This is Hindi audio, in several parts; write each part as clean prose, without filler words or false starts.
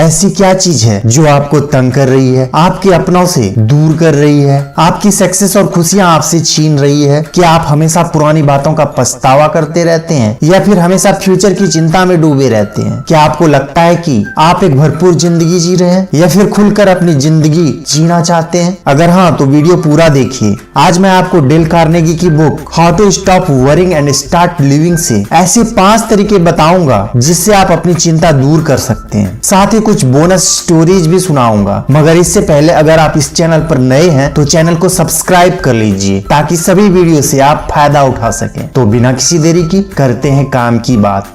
ऐसी क्या चीज है जो आपको तंग कर रही है, आपके अपनों से दूर कर रही है, आपकी सक्सेस और खुशियां आपसे छीन रही है? क्या आप हमेशा पुरानी बातों का पछतावा करते रहते हैं या फिर हमेशा फ्यूचर की चिंता में डूबे रहते हैं? क्या आपको लगता है कि आप एक भरपूर जिंदगी जी रहे हैं या फिर खुलकर अपनी जिंदगी जीना चाहते हैं? अगर हाँ तो वीडियो पूरा देखिए। आज मैं आपको डेल कार्नेगी की book how to stop worrying and start living से ऐसे 5 तरीके बताऊंगा जिससे आप अपनी चिंता दूर कर सकते हैं। साथ ही कुछ बोनस स्टोरीज भी सुनाऊंगा। मगर इससे पहले अगर आप इस चैनल पर नए हैं तो चैनल को सब्सक्राइब कर लीजिए ताकि सभी वीडियो से आप फायदा उठा सकें। तो बिना किसी देरी की करते हैं काम की बात।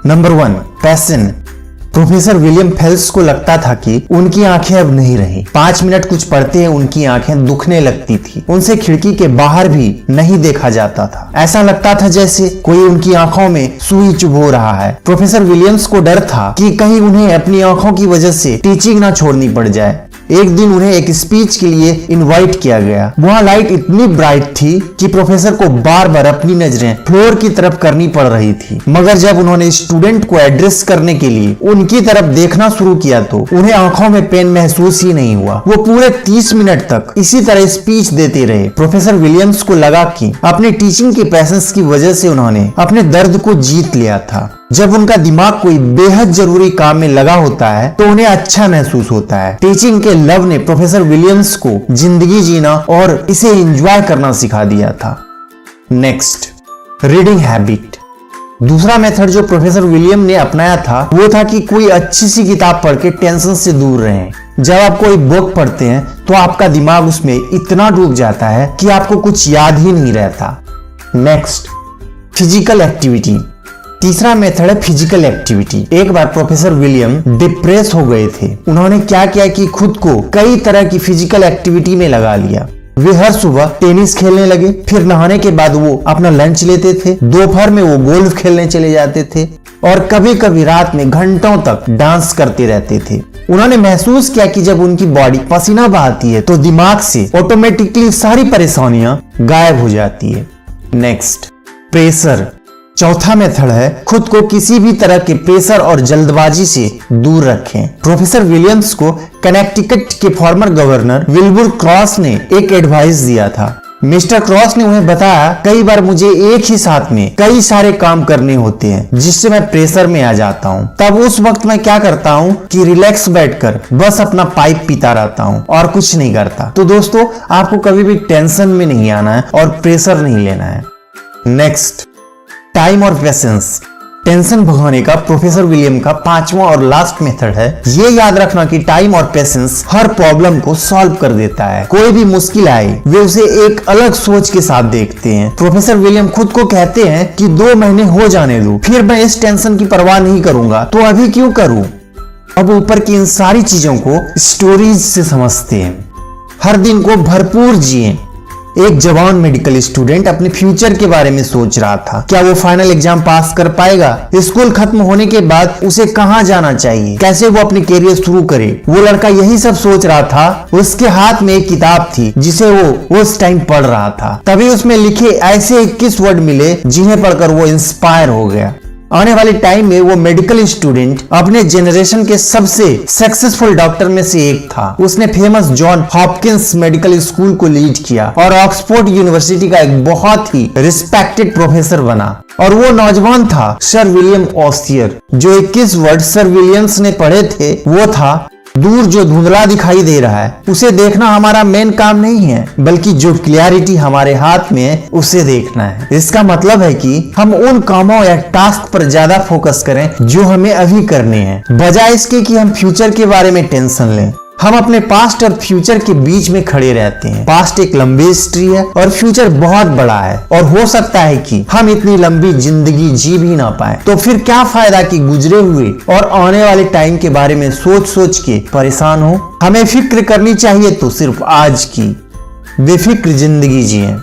Number 1, passion. Professor William Phelps को लगता था कि उनकी आंखें अब नहीं रही। 5 मिनट कुछ पढ़ते ही उनकी आंखें दुखने लगती थी। उनसे खिड़की के बाहर भी नहीं देखा जाता था। ऐसा लगता था जैसे कोई उनकी आंखों में सुई चुभो रहा है। प्रोफेसर विलियम्स को डर था कि कहीं उन्हें अपनी आंखों की वजह से टीचिंग ना छोड़नी पड़ जाए। एक दिन उन्हें एक स्पीच के लिए इनवाइट किया गया। वहाँ लाइट इतनी ब्राइट थी कि प्रोफेसर को बार बार अपनी नजरें फ्लोर की तरफ करनी पड़ रही थी। मगर जब उन्होंने स्टूडेंट को एड्रेस करने के लिए उनकी तरफ देखना शुरू किया तो उन्हें आंखों में पेन महसूस ही नहीं हुआ। वो पूरे 30 मिनट तक इसी तरह स्पीच देते रहे। प्रोफेसर विलियम्स को लगा कि अपने टीचिंग के पैशंस की वजह से उन्होंने अपने दर्द को जीत लिया था। जब उनका दिमाग कोई बेहद जरूरी काम में लगा होता है तो उन्हें अच्छा महसूस होता है। टीचिंग के लव ने प्रोफेसर विलियम्स को जिंदगी जीना और इसे एंजॉय करना सिखा दिया था। Next, reading habit. दूसरा मेथड जो प्रोफेसर विलियम ने अपनाया था वो था कि कोई अच्छी सी किताब पढ़ के टेंशन से दूर रहें। जब आप कोई बुक पढ़ते हैं तो आपका दिमाग उसमें इतना डूब जाता है कि आपको कुछ याद ही नहीं रहता। Next, physical activity. तीसरा मेथड है फिजिकल एक्टिविटी। एक बार प्रोफेसर विलियम डिप्रेस हो गए थे। उन्होंने क्या किया कि खुद को कई तरह की फिजिकल एक्टिविटी में लगा लिया। वे हर सुबह टेनिस खेलने लगे, फिर नहाने के बाद वो अपना लंच लेते थे, दोपहर में वो गोल्फ खेलने चले जाते थे और कभी कभी रात में घंटों तक डांस करते रहते थे। उन्होंने महसूस किया कि जब उनकी बॉडी पसीना बहाती है तो दिमाग से ऑटोमेटिकली सारी परेशानियां गायब हो जाती है। Next, pressure. चौथा मेथड है खुद को किसी भी तरह के प्रेशर और जल्दबाजी से दूर रखें। प्रोफेसर विलियम्स को कनेक्टिकट के फॉर्मर गवर्नर विल्बुर क्रॉस ने एक एडवाइस दिया था। मिस्टर क्रॉस ने उन्हें बताया, कई बार मुझे एक ही साथ में कई सारे काम करने होते हैं जिससे मैं प्रेशर में आ जाता हूँ। तब उस वक्त मैं क्या करता हूँ कि रिलैक्स बैठकर बस अपना पाइप पीता रहता हूँ और कुछ नहीं करता। तो दोस्तों, आपको कभी भी टेंशन में नहीं आना है और प्रेशर नहीं लेना है। नेक्स्ट, टाइम और पेशेंस। टेंशन भगाने का प्रोफेसर विलियम का 5वां और लास्ट मेथड है ये याद रखना कि टाइम और पेशेंस हर प्रॉब्लम को सॉल्व कर देता है। कोई भी मुश्किल आए वे उसे एक अलग सोच के साथ देखते हैं। प्रोफेसर विलियम खुद को कहते हैं कि 2 महीने हो जाने दो, फिर मैं इस टेंशन की परवाह नहीं करूंगा, तो अभी क्यों करूं। अब ऊपर की इन सारी चीजों को स्टोरीज से समझते हैं। हर दिन को भरपूर जिए। एक जवान मेडिकल स्टूडेंट अपने फ्यूचर के बारे में सोच रहा था। क्या वो फाइनल एग्जाम पास कर पाएगा? स्कूल खत्म होने के बाद उसे कहाँ जाना चाहिए? कैसे वो अपनी कैरियर शुरू करे? वो लड़का यही सब सोच रहा था। उसके हाथ में एक किताब थी जिसे वो उस टाइम पढ़ रहा था। तभी उसमें लिखे ऐसे 21 वर्ड मिले जिन्हें पढ़कर वो इंस्पायर हो गया। आने वाले टाइम में वो मेडिकल स्टूडेंट अपने जनरेशन के सबसे सक्सेसफुल डॉक्टर में से एक था। उसने famous John Hopkins medical school को लीड किया और ऑक्सफोर्ड यूनिवर्सिटी का एक बहुत ही रिस्पेक्टेड प्रोफेसर बना। और वो नौजवान था सर विलियम ओसियर। जो 21 वर्ड सर विलियम्स ने पढ़े थे वो था, दूर जो धुंधला दिखाई दे रहा है उसे देखना हमारा मेन काम नहीं है, बल्कि जो क्लियरिटी हमारे हाथ में है उसे देखना है। इसका मतलब है कि हम उन कामों या टास्क पर ज्यादा फोकस करें जो हमें अभी करने हैं, बजाय इसके कि हम फ्यूचर के बारे में टेंशन लें। हम अपने पास्ट और फ्यूचर के बीच में खड़े रहते हैं। पास्ट एक लंबी हिस्ट्री है और फ्यूचर बहुत बड़ा है और हो सकता है कि हम इतनी लंबी जिंदगी जी भी ना पाए। तो फिर क्या फायदा कि गुजरे हुए और आने वाले टाइम के बारे में सोच सोच के परेशान हो। हमें फिक्र करनी चाहिए तो सिर्फ आज की। बेफिक्र जिंदगी जिए।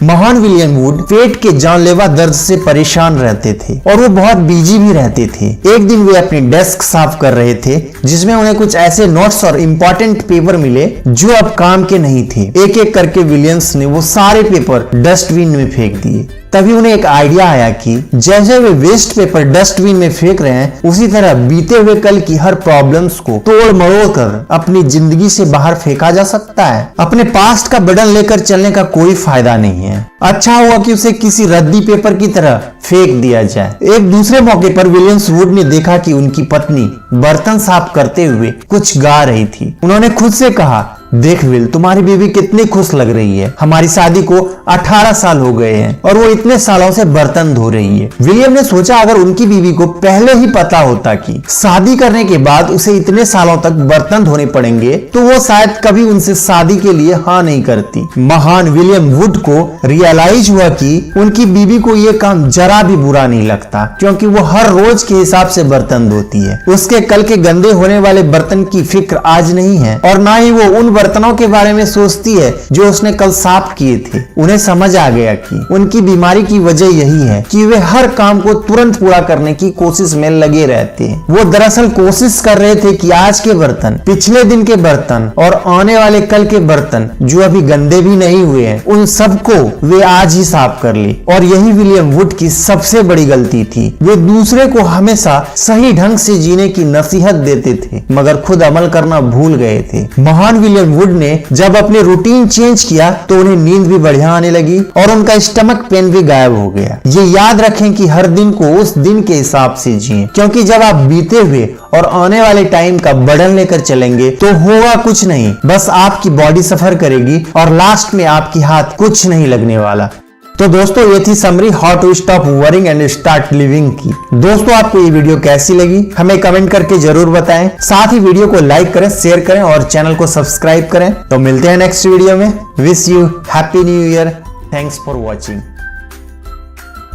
महान विलियम वुड पेट के जानलेवा दर्द से परेशान रहते थे और वो बहुत बिजी भी रहते थे। एक दिन वे अपनी डेस्क साफ कर रहे थे जिसमें उन्हें कुछ ऐसे नोट्स और इम्पोर्टेंट पेपर मिले जो अब काम के नहीं थे। एक एक करके विलियम्स ने वो सारे पेपर डस्टबिन में फेंक दिए। तभी उन्हें एक आइडिया आया कि जैसे वे वेस्ट पेपर डस्टबिन में फेंक रहे हैं, उसी तरह बीते हुए कल की हर प्रॉब्लम्स को तोड़ मरोड़ कर अपनी जिंदगी से बाहर फेंका जा सकता है। अपने पास्ट का बर्डन लेकर चलने का कोई फायदा नहीं है। अच्छा हुआ कि उसे किसी रद्दी पेपर की तरह फेंक दिया जाए। एक दूसरे मौके पर विलियम्स वुड ने देखा कि उनकी पत्नी बर्तन साफ करते हुए कुछ गा रही थी। उन्होंने खुद से कहा, देख विल, तुम्हारी बीवी कितनी खुश लग रही है। हमारी शादी को 18 साल हो गए हैं और वो इतने सालों से बर्तन धो रही है। विलियम ने सोचा अगर उनकी बीवी को पहले ही पता होता कि शादी करने के बाद उसे इतने सालों तक बर्तन धोने पड़ेंगे तो वो शायद कभी उनसे शादी के लिए हाँ नहीं करती। महान विलियम वुड को रियलाइज हुआ कि उनकी बीवी को ये काम जरा भी बुरा नहीं लगता, क्योंकि वो हर रोज के हिसाब से बर्तन धोती है। उसके कल के गंदे होने वाले बर्तन की फिक्र आज नहीं है और ना ही वो उन बर्तनों के बारे में सोचती है जो उसने कल साफ किए थे। उन्हें समझ आ गया कि उनकी बीमारी की वजह यही है कि वे हर काम को तुरंत पूरा करने की कोशिश में लगे रहते हैं। वो दरअसल कोशिश कर रहे थे कि आज के बर्तन, पिछले दिन के बर्तन और आने वाले कल के बर्तन जो अभी गंदे भी नहीं हुए हैं, उन सबको वे आज ही साफ कर ले। और यही विलियम वुड की सबसे बड़ी गलती थी। वे दूसरे को हमेशा सही ढंग से जीने की नसीहत देते थे मगर खुद अमल करना भूल गए थे। महान विलियम वुड ने जब अपने रूटीन चेंज किया तो उन्हें नींद भी बढ़िया आने लगी और उनका स्टमक पेन भी गायब हो गया। ये याद रखें कि हर दिन को उस दिन के हिसाब से जिएं, क्योंकि जब आप बीते हुए और आने वाले टाइम का बर्डन लेकर चलेंगे तो होगा कुछ नहीं, बस आपकी बॉडी सफर करेगी और लास्ट में आपकी हाथ कुछ नहीं लगने वाला। तो दोस्तों ये थी summary how to stop worrying and start living की। दोस्तों आपको ये वीडियो कैसी लगी हमें कमेंट करके जरूर बताएं। साथ ही वीडियो को लाइक करें, शेयर करें और चैनल को सब्सक्राइब करें। तो मिलते हैं नेक्स्ट वीडियो में। Wish you happy new year. Thanks for watching.